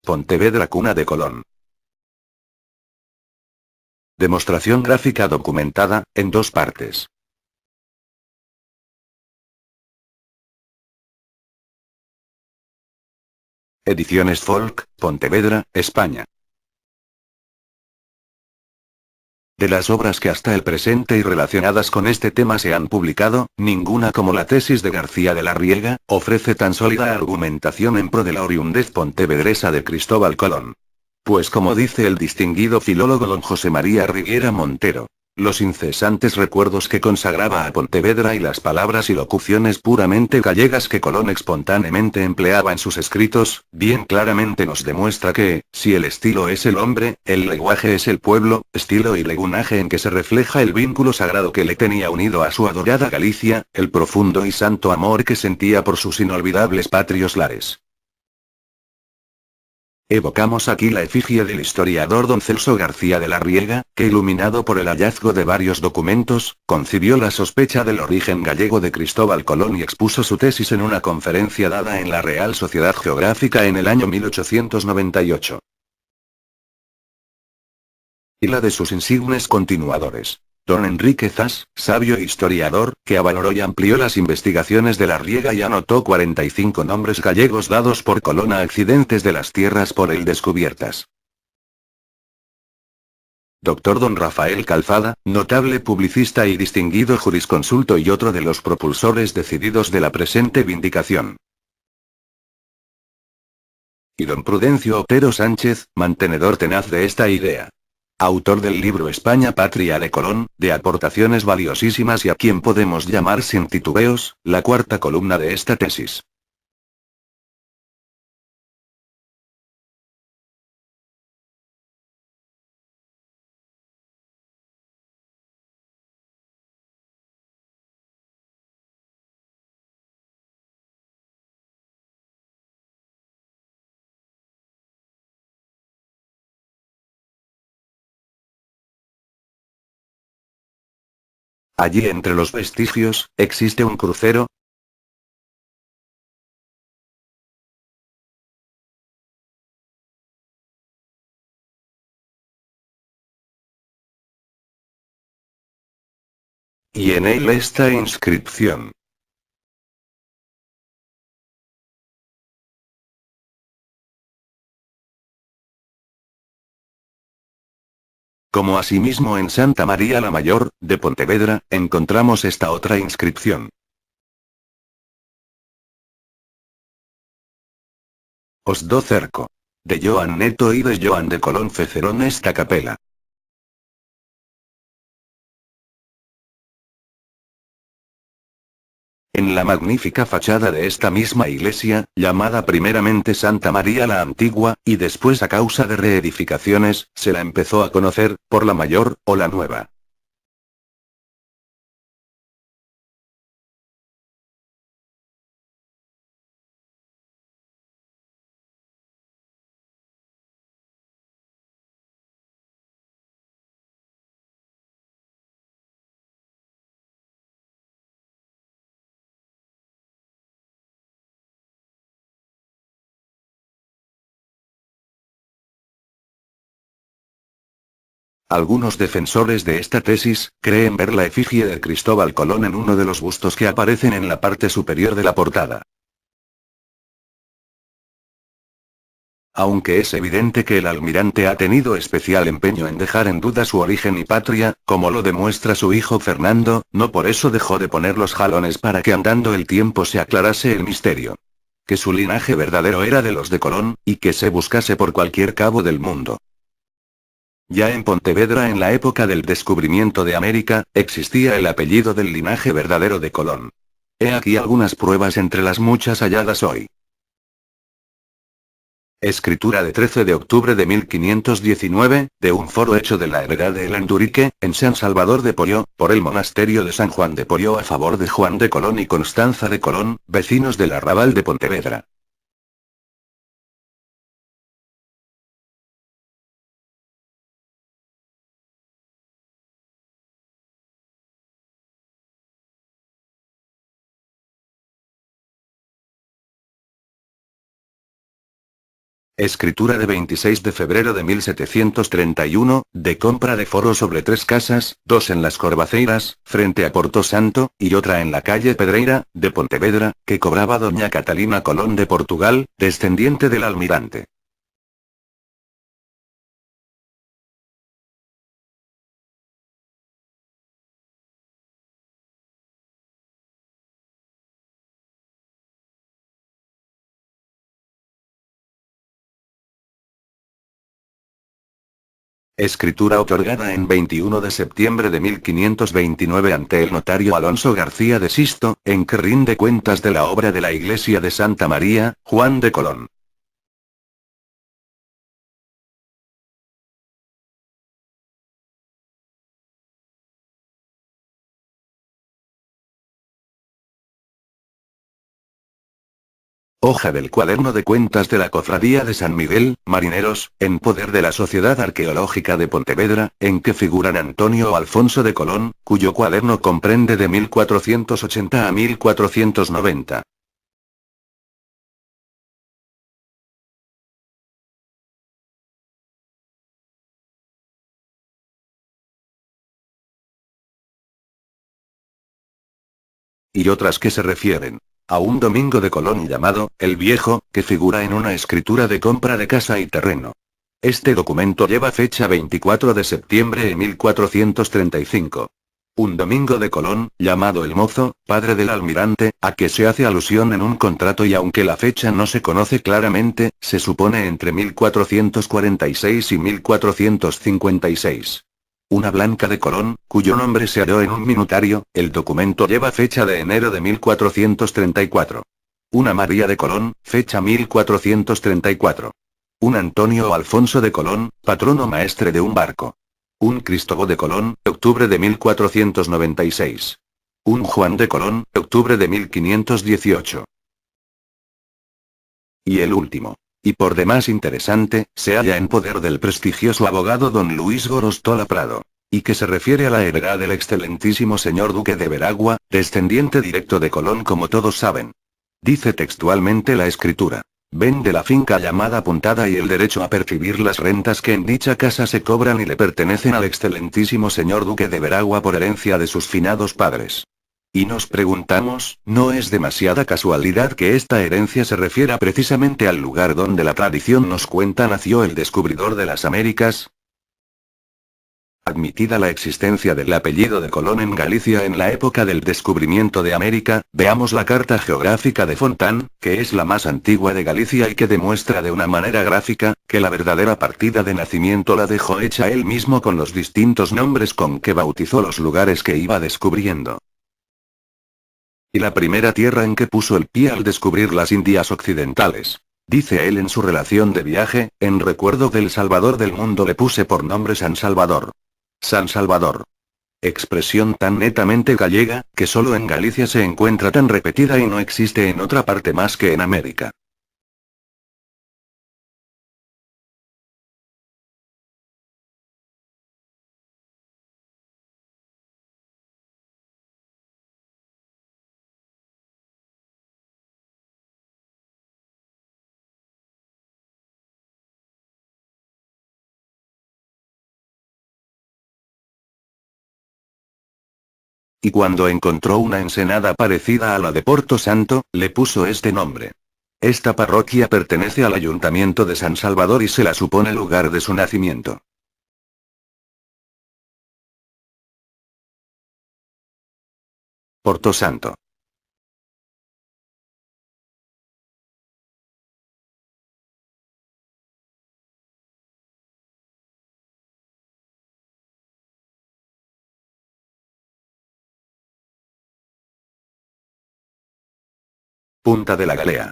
Pontevedra cuna de Colón. Demostración gráfica documentada, en 2 partes. Ediciones Folk, Pontevedra, España. De las obras que hasta el presente y relacionadas con este tema se han publicado, ninguna como la tesis de García de la Riega, ofrece tan sólida argumentación en pro de la oriundez pontevedresa de Cristóbal Colón. Pues como dice el distinguido filólogo don José María Riviera Montero, los incesantes recuerdos que consagraba a Pontevedra y las palabras y locuciones puramente gallegas que Colón espontáneamente empleaba en sus escritos, bien claramente nos demuestra que, si el estilo es el hombre, el lenguaje es el pueblo, estilo y legunaje en que se refleja el vínculo sagrado que le tenía unido a su adorada Galicia, el profundo y santo amor que sentía por sus inolvidables patrios lares. Evocamos aquí la efigie del historiador don Celso García de la Riega, que iluminado por el hallazgo de varios documentos, concibió la sospecha del origen gallego de Cristóbal Colón y expuso su tesis en una conferencia dada en la Real Sociedad Geográfica en el año 1898. Y la de sus insignes continuadores. Don Enrique Zas, sabio historiador, que avaloró y amplió las investigaciones de la Riega y anotó 45 nombres gallegos dados por Colón a accidentes de las tierras por él descubiertas. Dr. Don Rafael Calzada, notable publicista y distinguido jurisconsulto y otro de los propulsores decididos de la presente vindicación. Y don Prudencio Otero Sánchez, mantenedor tenaz de esta idea. Autor del libro España Patria de Colón, de aportaciones valiosísimas y a quien podemos llamar sin titubeos, la cuarta columna de esta tesis. Allí entre los vestigios, existe un crucero. Y en él esta inscripción. Como asimismo en Santa María la Mayor, de Pontevedra, encontramos esta otra inscripción. Os do cerco. De Joan Neto y de Joan de Colón feceron esta capela. En la magnífica fachada de esta misma iglesia, llamada primeramente Santa María la Antigua, y después a causa de reedificaciones, se la empezó a conocer, por la Mayor, o la Nueva. Algunos defensores de esta tesis, creen ver la efigie de Cristóbal Colón en uno de los bustos que aparecen en la parte superior de la portada. Aunque es evidente que el almirante ha tenido especial empeño en dejar en duda su origen y patria, como lo demuestra su hijo Fernando, no por eso dejó de poner los jalones para que andando el tiempo se aclarase el misterio. Que su linaje verdadero era de los de Colón, y que se buscase por cualquier cabo del mundo. Ya en Pontevedra en la época del descubrimiento de América, existía el apellido del linaje verdadero de Colón. He aquí algunas pruebas entre las muchas halladas hoy. Escritura de 13 de octubre de 1519, de un foro hecho de la heredad de El Andurique, en San Salvador de Polló, por el monasterio de San Juan de Polló a favor de Juan de Colón y Constanza de Colón, vecinos del arrabal de Pontevedra. Escritura de 26 de febrero de 1731, de compra de foro sobre 3 casas, 2 en las Corvaceiras, frente a Porto Santo, y otra en la calle Pedreira, de Pontevedra, que cobraba doña Catalina Colón de Portugal, descendiente del almirante. Escritura otorgada en 21 de septiembre de 1529 ante el notario Alonso García de Sisto, en que rinde cuentas de la obra de la iglesia de Santa María, Juan de Colón. Hoja del cuaderno de cuentas de la Cofradía de San Miguel, Marineros, en poder de la Sociedad Arqueológica de Pontevedra, en que figuran Antonio o Alfonso de Colón, cuyo cuaderno comprende de 1480 a 1490. Y otras que se refieren a un domingo de Colón llamado, el Viejo, que figura en una escritura de compra de casa y terreno. Este documento lleva fecha 24 de septiembre de 1435. Un domingo de Colón, llamado el Mozo, padre del almirante, a que se hace alusión en un contrato y aunque la fecha no se conoce claramente, se supone entre 1446 y 1456. Una Blanca de Colón, cuyo nombre se halló en un minutario, el documento lleva fecha de enero de 1434. Una María de Colón, fecha 1434. Un Antonio o Alfonso de Colón, patrono maestre de un barco. Un Cristóbal de Colón, octubre de 1496. Un Juan de Colón, octubre de 1518. Y el último, y por demás interesante, se halla en poder del prestigioso abogado don Luis Gorostola Prado. Y que se refiere a la heredad del excelentísimo señor duque de Veragua, descendiente directo de Colón como todos saben. Dice textualmente la escritura. Vende la finca llamada Puntada y el derecho a percibir las rentas que en dicha casa se cobran y le pertenecen al excelentísimo señor duque de Veragua por herencia de sus finados padres. Y nos preguntamos, ¿no es demasiada casualidad que esta herencia se refiera precisamente al lugar donde la tradición nos cuenta nació el descubridor de las Américas? Admitida la existencia del apellido de Colón en Galicia en la época del descubrimiento de América, veamos la Carta Geográfica de Fontán, que es la más antigua de Galicia y que demuestra de una manera gráfica, que la verdadera partida de nacimiento la dejó hecha él mismo con los distintos nombres con que bautizó los lugares que iba descubriendo. Y la primera tierra en que puso el pie al descubrir las Indias Occidentales. Dice él en su relación de viaje, en recuerdo del Salvador del mundo le puse por nombre San Salvador. San Salvador. Expresión tan netamente gallega, que solo en Galicia se encuentra tan repetida y no existe en otra parte más que en América. Y cuando encontró una ensenada parecida a la de Porto Santo, le puso este nombre. Esta parroquia pertenece al ayuntamiento de San Salvador y se la supone lugar de su nacimiento. Porto Santo. Punta de la Galea.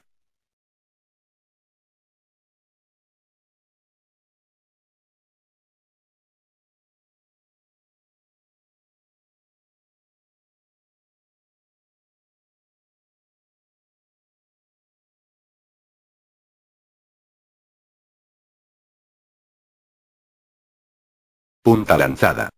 Punta Lanzada.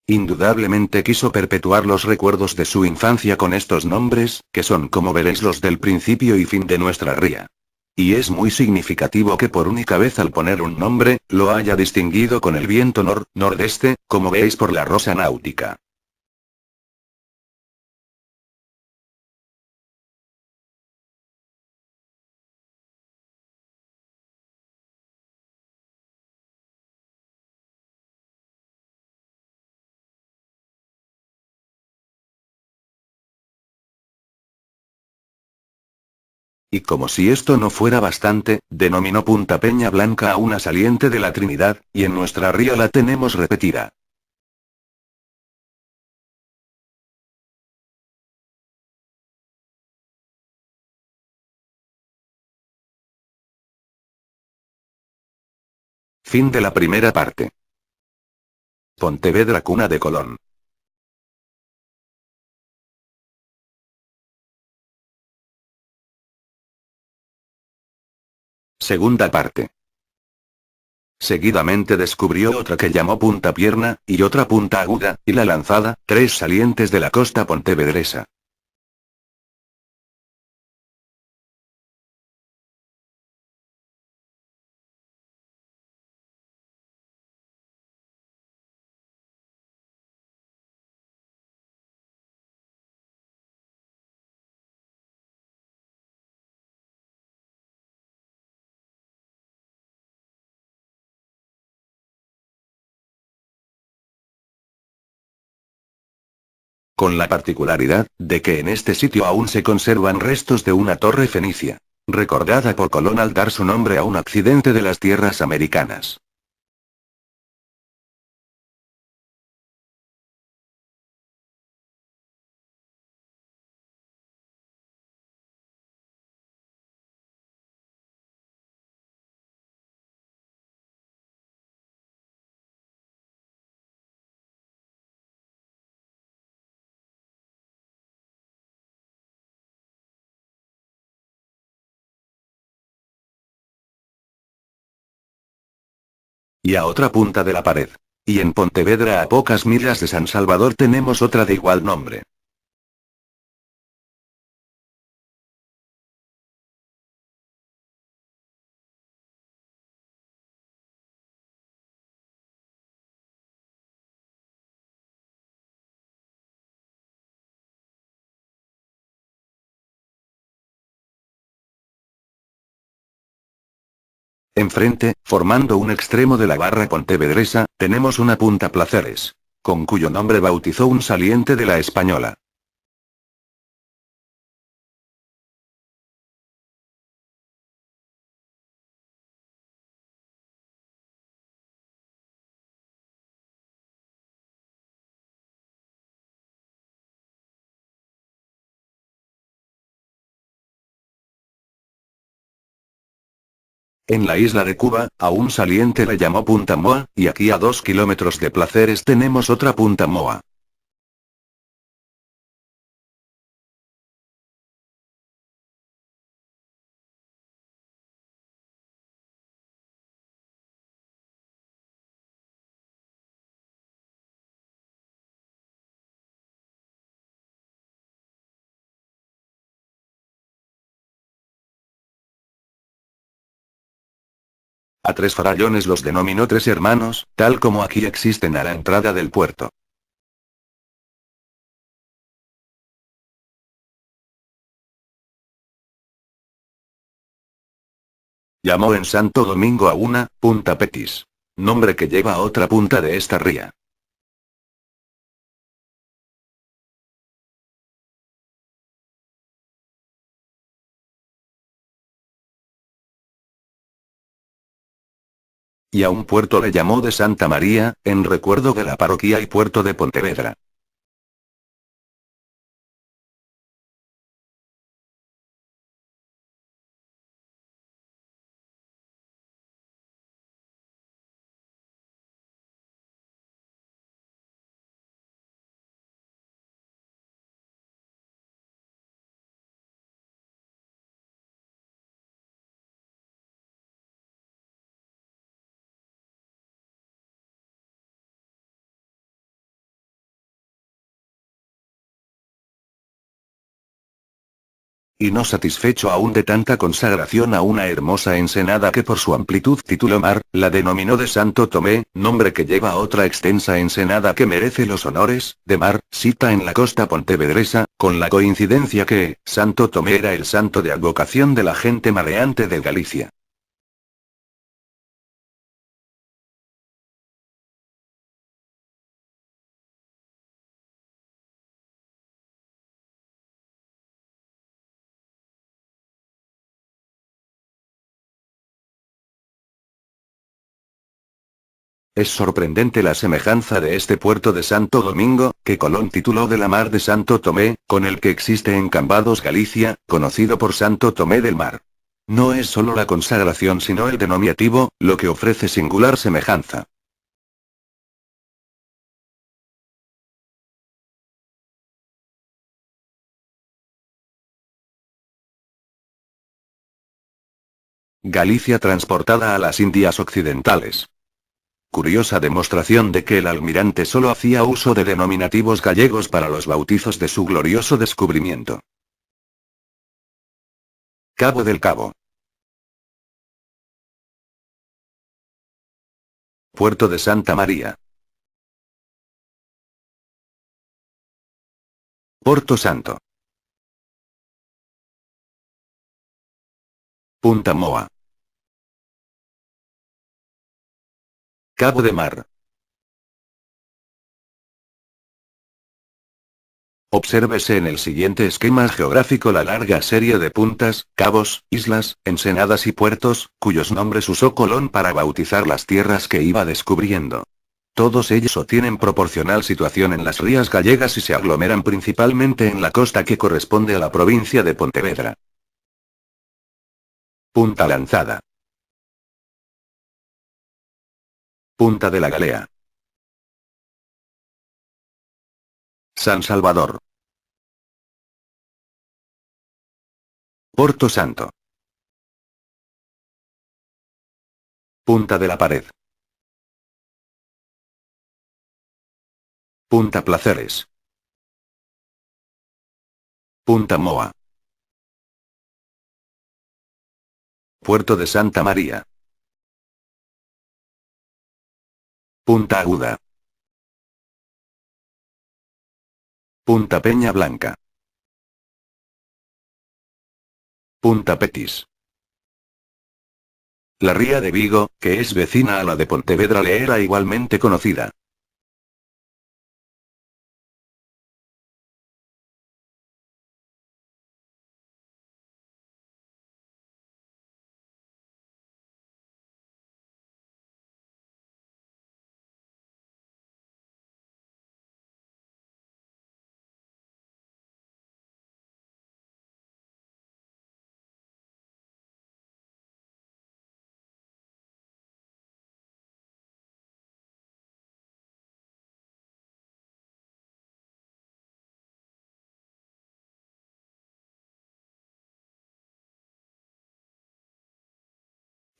Indudablemente quiso perpetuar los recuerdos de su infancia con estos nombres, que son como veréis los del principio y fin de nuestra ría. Y es muy significativo que por única vez al poner un nombre, lo haya distinguido con el viento nordeste, como veis por la rosa náutica. Y como si esto no fuera bastante, denominó Punta Peña Blanca a una saliente de la Trinidad, y en nuestra ría la tenemos repetida. Fin de la primera parte. Pontevedra cuna de Colón. Segunda parte. Seguidamente descubrió otra que llamó Punta Pierna, y otra Punta Aguda, y La Lanzada, tres salientes de la costa pontevedresa. Con la particularidad, de que en este sitio aún se conservan restos de una torre fenicia, recordada por Colón al dar su nombre a un accidente de las tierras americanas. Y a otra punta de la pared. Y en Pontevedra a pocas millas de San Salvador tenemos otra de igual nombre. Enfrente, formando un extremo de la barra pontevedresa, tenemos una punta Placeres, con cuyo nombre bautizó un saliente de la Española. En la isla de Cuba, a un saliente le llamó Punta Moa, y aquí a 2 kilómetros de Placeres tenemos otra Punta Moa. A tres farallones los denominó tres hermanos, tal como aquí existen a la entrada del puerto. Llamó en Santo Domingo a una, Punta Petis. Nombre que lleva a otra punta de esta ría. Y a un puerto le llamó de Santa María, en recuerdo de la parroquia y puerto de Pontevedra. Y no satisfecho aún de tanta consagración a una hermosa ensenada que por su amplitud tituló Mar, la denominó de Santo Tomé, nombre que lleva otra extensa ensenada que merece los honores, de Mar, sita en la costa pontevedresa, con la coincidencia que, Santo Tomé era el santo de advocación de la gente mareante de Galicia. Es sorprendente la semejanza de este puerto de Santo Domingo, que Colón tituló de la Mar de Santo Tomé, con el que existe en Cambados, Galicia, conocido por Santo Tomé del Mar. No es solo la consagración sino el denominativo, lo que ofrece singular semejanza. Galicia transportada a las Indias Occidentales. Curiosa demostración de que el almirante solo hacía uso de denominativos gallegos para los bautizos de su glorioso descubrimiento. Cabo del Cabo. Puerto de Santa María. Porto Santo. Punta Moa. Cabo de Mar. Obsérvese en el siguiente esquema geográfico la larga serie de puntas, cabos, islas, ensenadas y puertos, cuyos nombres usó Colón para bautizar las tierras que iba descubriendo. Todos ellos o tienen proporcional situación en las rías gallegas y se aglomeran principalmente en la costa que corresponde a la provincia de Pontevedra. Punta Lanzada. Punta de la Galea. San Salvador. Porto Santo. Punta de la Pared. Punta Placeres. Punta Moa. Puerto de Santa María. Punta Aguda. Punta Peña Blanca. Punta Petis. La ría de Vigo, que es vecina a la de Pontevedra, le era igualmente conocida.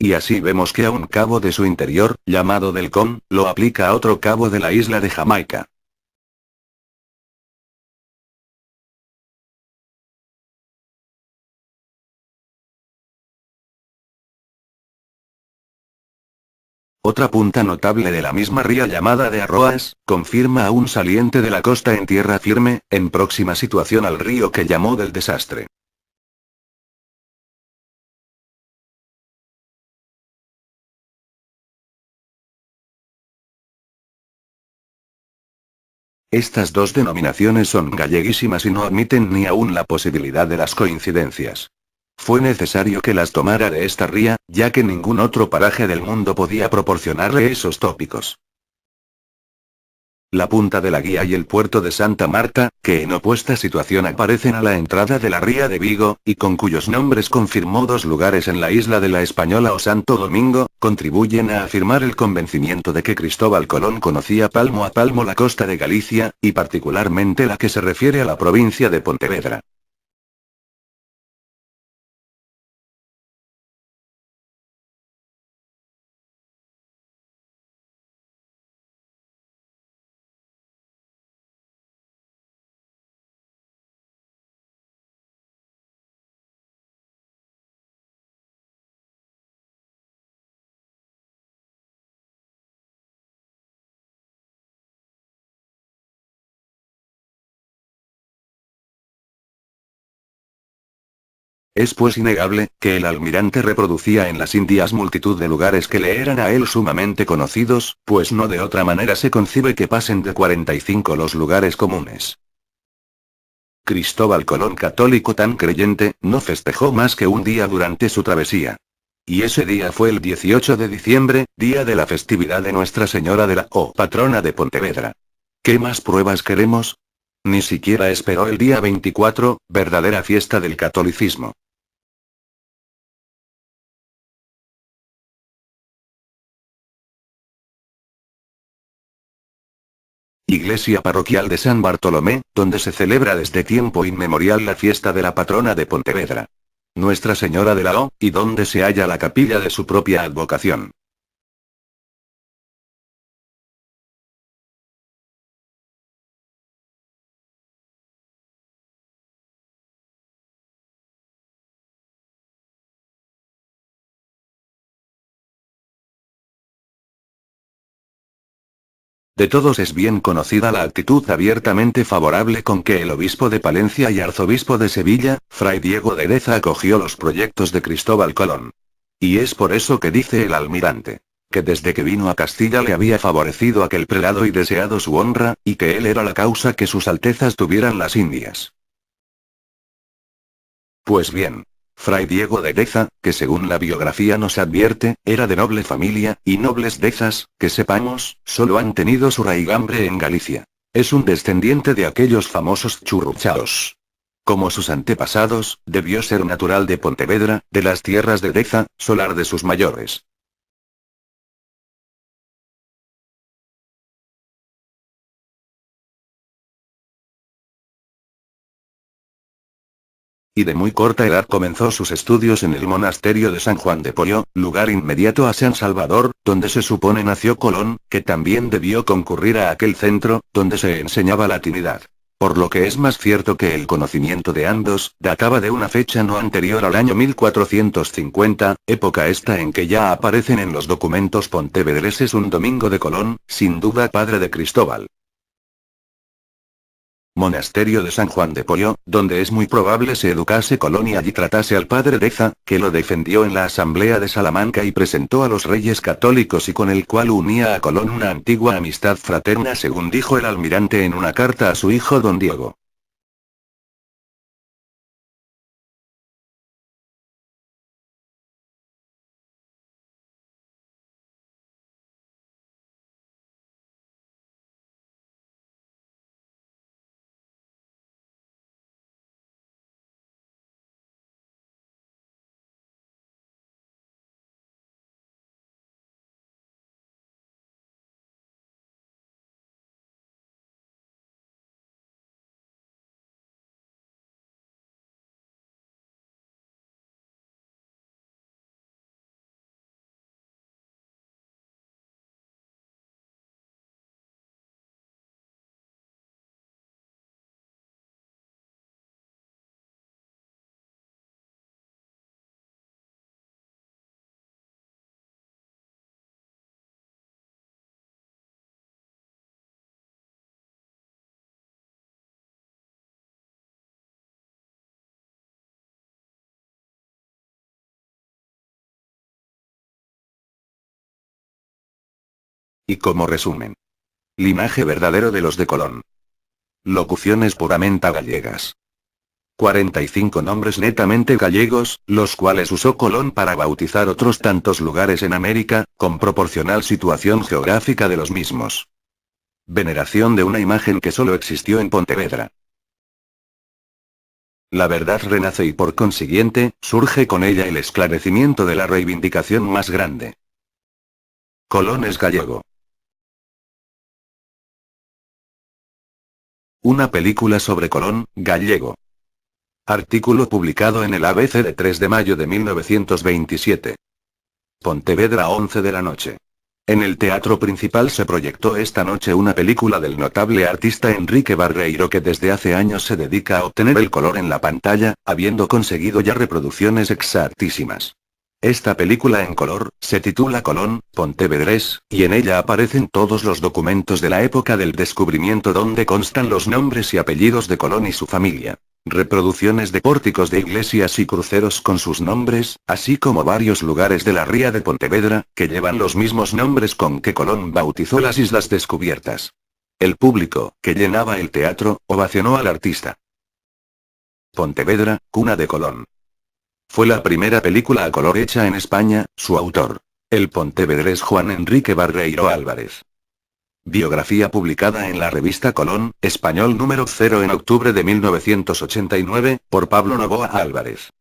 Y así vemos que a un cabo de su interior, llamado del Con, lo aplica a otro cabo de la isla de Jamaica. Otra punta notable de la misma ría llamada de Arroas, confirma a un saliente de la costa en tierra firme, en próxima situación al río que llamó del Desastre. Estas dos denominaciones son galleguísimas y no admiten ni aún la posibilidad de las coincidencias. Fue necesario que las tomara de esta ría, ya que ningún otro paraje del mundo podía proporcionarle esos tópicos. La punta de la Guía y el puerto de Santa Marta, que en opuesta situación aparecen a la entrada de la ría de Vigo, y con cuyos nombres confirmó dos lugares en la isla de la Española o Santo Domingo, contribuyen a afirmar el convencimiento de que Cristóbal Colón conocía palmo a palmo la costa de Galicia, y particularmente la que se refiere a la provincia de Pontevedra. Es pues innegable, que el almirante reproducía en las Indias multitud de lugares que le eran a él sumamente conocidos, pues no de otra manera se concibe que pasen de 45 los lugares comunes. Cristóbal Colón, católico tan creyente, no festejó más que un día durante su travesía. Y ese día fue el 18 de diciembre, día de la festividad de Nuestra Señora de la patrona de Pontevedra. ¿Qué más pruebas queremos? Ni siquiera esperó el día 24, verdadera fiesta del catolicismo. Iglesia parroquial de San Bartolomé, donde se celebra desde tiempo inmemorial la fiesta de la patrona de Pontevedra. Nuestra Señora de la y donde se halla la capilla de su propia advocación. De todos es bien conocida la actitud abiertamente favorable con que el obispo de Palencia y arzobispo de Sevilla, Fray Diego de Deza, acogió los proyectos de Cristóbal Colón. Y es por eso que dice el almirante, que desde que vino a Castilla le había favorecido aquel prelado y deseado su honra, y que él era la causa que sus altezas tuvieran las Indias. Pues bien. Fray Diego de Deza, que según la biografía nos advierte, era de noble familia, y nobles Dezas, que sepamos, solo han tenido su raigambre en Galicia. Es un descendiente de aquellos famosos churruchaos. Como sus antepasados, debió ser natural de Pontevedra, de las tierras de Deza, solar de sus mayores. Y de muy corta edad comenzó sus estudios en el monasterio de San Juan de Polló, lugar inmediato a San Salvador, donde se supone nació Colón, que también debió concurrir a aquel centro, donde se enseñaba latinidad. Por lo que es más cierto que el conocimiento de ambos, databa de una fecha no anterior al año 1450, época esta en que ya aparecen en los documentos pontevedreses un domingo de Colón, sin duda padre de Cristóbal. Monasterio de San Juan de Polló, donde es muy probable se educase Colón y allí tratase al padre Deza, que lo defendió en la Asamblea de Salamanca y presentó a los reyes católicos y con el cual unía a Colón una antigua amistad fraterna según dijo el almirante en una carta a su hijo don Diego. Y como resumen. Linaje verdadero de los de Colón. Locuciones puramente gallegas. 45 nombres netamente gallegos, los cuales usó Colón para bautizar otros tantos lugares en América, con proporcional situación geográfica de los mismos. Veneración de una imagen que solo existió en Pontevedra. La verdad renace y por consiguiente, surge con ella el esclarecimiento de la reivindicación más grande. Colón es gallego. Una película sobre Colón, gallego. Artículo publicado en el ABC de 3 de mayo de 1927. Pontevedra 11 de la noche. En el teatro principal se proyectó esta noche una película del notable artista Enrique Barreiro que desde hace años se dedica a obtener el color en la pantalla, habiendo conseguido ya reproducciones exactísimas. Esta película en color, se titula Colón, Pontevedrés, y en ella aparecen todos los documentos de la época del descubrimiento donde constan los nombres y apellidos de Colón y su familia. Reproducciones de pórticos de iglesias y cruceros con sus nombres, así como varios lugares de la ría de Pontevedra, que llevan los mismos nombres con que Colón bautizó las islas descubiertas. El público, que llenaba el teatro, ovacionó al artista. Pontevedra, cuna de Colón. Fue la primera película a color hecha en España, su autor, el pontevedrés Juan Enrique Barreiro Álvarez. Biografía publicada en la revista Colón, Español número 0 en octubre de 1989, por Pablo Novoa Álvarez.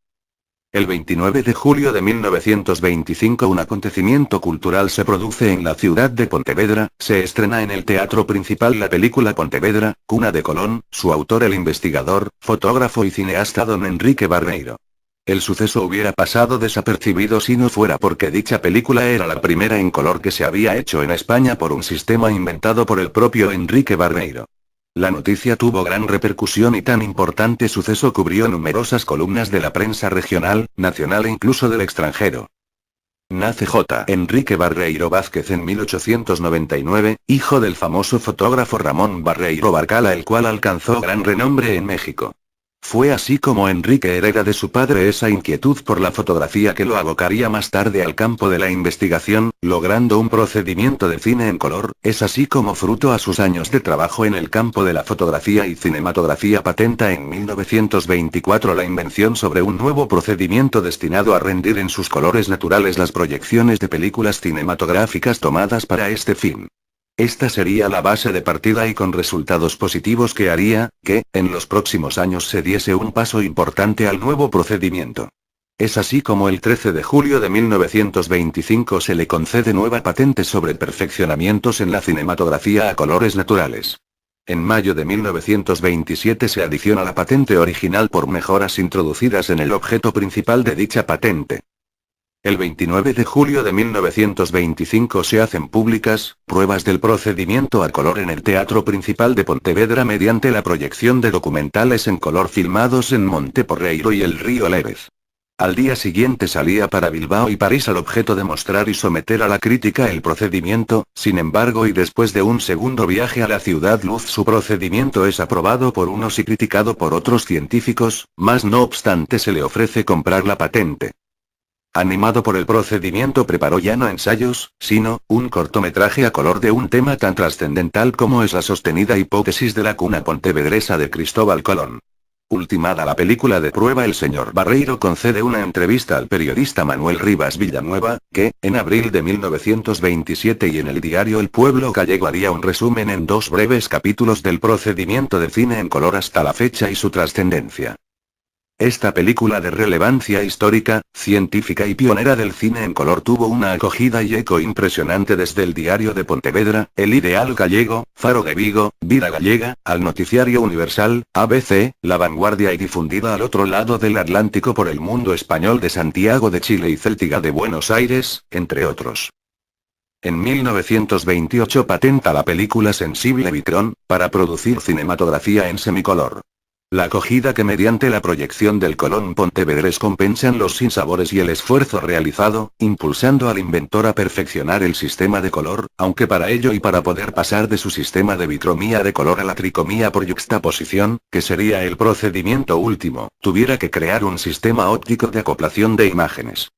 El 29 de julio de 1925 un acontecimiento cultural se produce en la ciudad de Pontevedra, se estrena en el Teatro Principal la película Pontevedra, cuna de Colón, su autor el investigador, fotógrafo y cineasta don Enrique Barreiro. El suceso hubiera pasado desapercibido si no fuera porque dicha película era la primera en color que se había hecho en España por un sistema inventado por el propio Enrique Barreiro. La noticia tuvo gran repercusión y tan importante suceso cubrió numerosas columnas de la prensa regional, nacional e incluso del extranjero. Nace J. Enrique Barreiro Vázquez en 1899, hijo del famoso fotógrafo Ramón Barreiro Barcala, el cual alcanzó gran renombre en México. Fue así como Enrique hereda de su padre esa inquietud por la fotografía que lo abocaría más tarde al campo de la investigación, logrando un procedimiento de cine en color. Es así como fruto a sus años de trabajo en el campo de la fotografía y cinematografía patenta en 1924 la invención sobre un nuevo procedimiento destinado a rendir en sus colores naturales las proyecciones de películas cinematográficas tomadas para este fin. Esta sería la base de partida y con resultados positivos que haría, que, en los próximos años se diese un paso importante al nuevo procedimiento. Es así como el 13 de julio de 1925 se le concede nueva patente sobre perfeccionamientos en la cinematografía a colores naturales. En mayo de 1927 se adiciona la patente original por mejoras introducidas en el objeto principal de dicha patente. El 29 de julio de 1925 se hacen públicas pruebas del procedimiento a color en el Teatro Principal de Pontevedra mediante la proyección de documentales en color filmados en Monteporreiro y el río Leves. Al día siguiente salía para Bilbao y París al objeto de mostrar y someter a la crítica el procedimiento. Sin embargo, y después de un segundo viaje a la ciudad luz, su procedimiento es aprobado por unos y criticado por otros científicos, mas no obstante se le ofrece comprar la patente. Animado por el procedimiento preparó ya no ensayos, sino, un cortometraje a color de un tema tan trascendental como es la sostenida hipótesis de la cuna pontevedresa de Cristóbal Colón. Ultimada la película de prueba, el señor Barreiro concede una entrevista al periodista Manuel Rivas Villanueva, que, en abril de 1927 y en el diario El Pueblo Gallego haría un resumen en 2 breves capítulos del procedimiento de cine en color hasta la fecha y su trascendencia. Esta película de relevancia histórica, científica y pionera del cine en color tuvo una acogida y eco impresionante desde el Diario de Pontevedra, El Ideal Gallego, Faro de Vigo, Vida Gallega, al Noticiario Universal, ABC, La Vanguardia y difundida al otro lado del Atlántico por El Mundo Español de Santiago de Chile y Céltiga de Buenos Aires, entre otros. En 1928 patenta la película Sensible Vitrón, para producir cinematografía en semicolor. La acogida que mediante la proyección del Colón pontevedrés compensan los sinsabores y el esfuerzo realizado, impulsando al inventor a perfeccionar el sistema de color, aunque para ello y para poder pasar de su sistema de bicromía de color a la tricomía por yuxtaposición, que sería el procedimiento último, tuviera que crear un sistema óptico de acoplación de imágenes.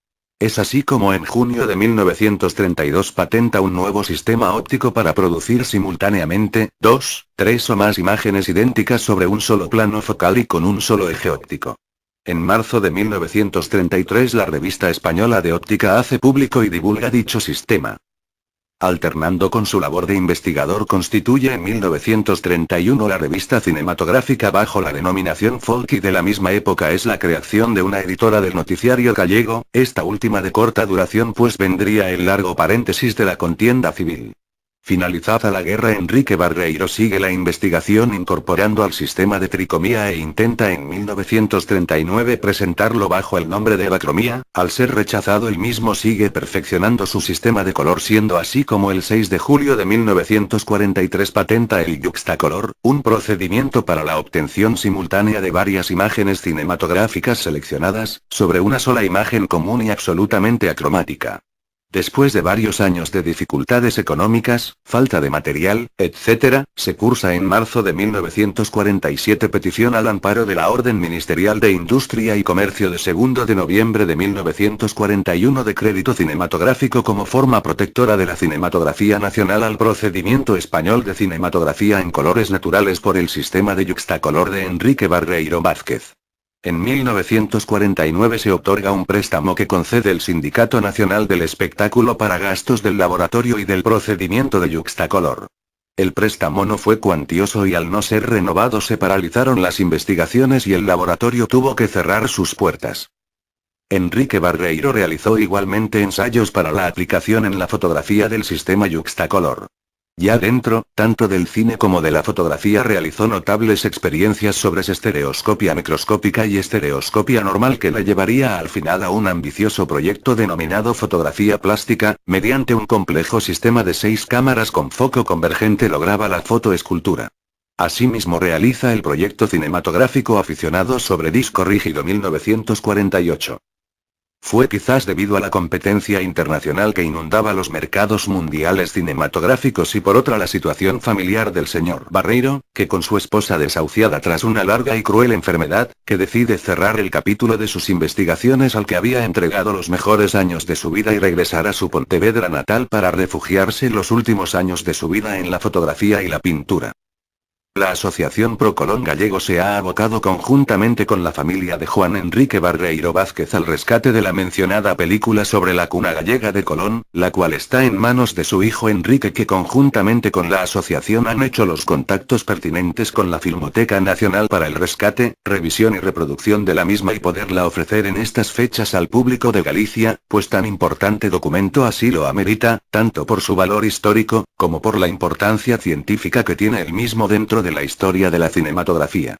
Es así como en junio de 1932 patenta un nuevo sistema óptico para producir simultáneamente 2, 3 o más imágenes idénticas sobre un solo plano focal y con un solo eje óptico. En marzo de 1933 la revista española de óptica hace público y divulga dicho sistema. Alternando con su labor de investigador constituye en 1931 la revista cinematográfica bajo la denominación Folk y de la misma época es la creación de una editora del Noticiario Gallego, esta última de corta duración pues vendría el largo paréntesis de la contienda civil. Finalizada la guerra, Enrique Barreiro sigue la investigación incorporando al sistema de tricomía e intenta en 1939 presentarlo bajo el nombre de bacromía. Al ser rechazado el mismo sigue perfeccionando su sistema de color, siendo así como el 6 de julio de 1943 patenta el yuxtacolor, un procedimiento para la obtención simultánea de varias imágenes cinematográficas seleccionadas, sobre una sola imagen común y absolutamente acromática. Después de varios años de dificultades económicas, falta de material, etc., se cursa en marzo de 1947 petición al amparo de la Orden Ministerial de Industria y Comercio de 2 de noviembre de 1941 de crédito cinematográfico como forma protectora de la cinematografía nacional al procedimiento español de cinematografía en colores naturales por el sistema de Yuxtacolor de Enrique Barreiro Vázquez. En 1949 se otorga un préstamo que concede el Sindicato Nacional del Espectáculo para gastos del laboratorio y del procedimiento de Yuxtacolor. El préstamo no fue cuantioso y al no ser renovado se paralizaron las investigaciones y el laboratorio tuvo que cerrar sus puertas. Enrique Barreiro realizó igualmente ensayos para la aplicación en la fotografía del sistema Yuxtacolor. Ya dentro, tanto del cine como de la fotografía realizó notables experiencias sobre estereoscopia microscópica y estereoscopia normal que le llevaría al final a un ambicioso proyecto denominado fotografía plástica, mediante un complejo sistema de 6 cámaras con foco convergente lograba la fotoescultura. Asimismo realiza el proyecto cinematográfico aficionado sobre disco rígido 1948. Fue quizás debido a la competencia internacional que inundaba los mercados mundiales cinematográficos y por otra la situación familiar del señor Barreiro, que con su esposa desahuciada tras una larga y cruel enfermedad, que decide cerrar el capítulo de sus investigaciones al que había entregado los mejores años de su vida y regresar a su Pontevedra natal para refugiarse los últimos años de su vida en la fotografía y la pintura. La Asociación Pro Colón Gallego se ha abocado conjuntamente con la familia de Juan Enrique Barreiro Vázquez al rescate de la mencionada película sobre la cuna gallega de Colón, la cual está en manos de su hijo Enrique, que conjuntamente con la asociación han hecho los contactos pertinentes con la Filmoteca Nacional para el rescate, revisión y reproducción de la misma y poderla ofrecer en estas fechas al público de Galicia, pues tan importante documento así lo amerita, tanto por su valor histórico, como por la importancia científica que tiene el mismo dentro de la historia de la cinematografía.